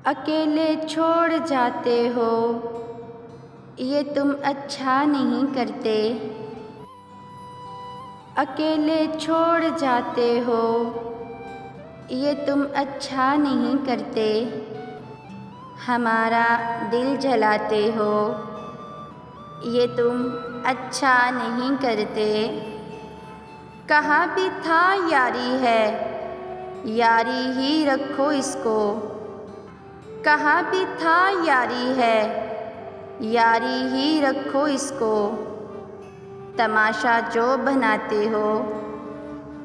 अकेले छोड़ जाते हो, ये तुम अच्छा नहीं करते। अकेले छोड़ जाते हो, ये तुम अच्छा नहीं करते। हमारा दिल जलाते हो, ये तुम अच्छा नहीं करते। कहाँ भी था यारी है, यारी ही रखो इसको। कहाँ भी था यारी है, यारी ही रखो इसको। तमाशा जो बनाते हो,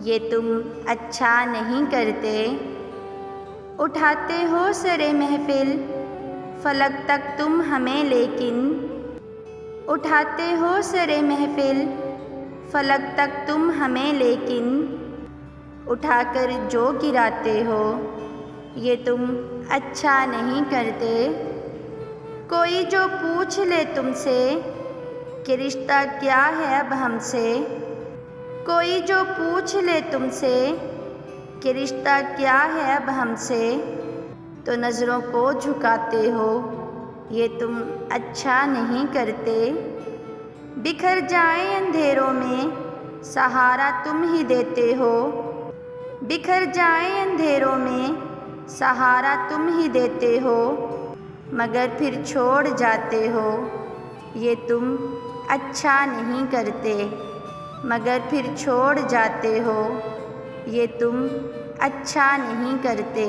ये तुम अच्छा नहीं करते। उठाते हो सरे महफिल फलक तक तुम हमें, लेकिन उठाते हो सरे महफिल फलक तक तुम हमें, लेकिन उठाकर जो गिराते हो, ये तुम अच्छा नहीं करते। कोई जो पूछ ले तुमसे कि रिश्ता क्या है अब हमसे, कोई जो पूछ ले तुमसे कि रिश्ता क्या है अब हमसे, तो नज़रों को झुकाते हो, ये तुम अच्छा नहीं करते। बिखर जाए अंधेरों में सहारा तुम ही देते हो, बिखर जाए अंधेरों में सहारा तुम ही देते हो, मगर फिर छोड़ जाते हो, ये तुम अच्छा नहीं करते। मगर फिर छोड़ जाते हो, ये तुम अच्छा नहीं करते।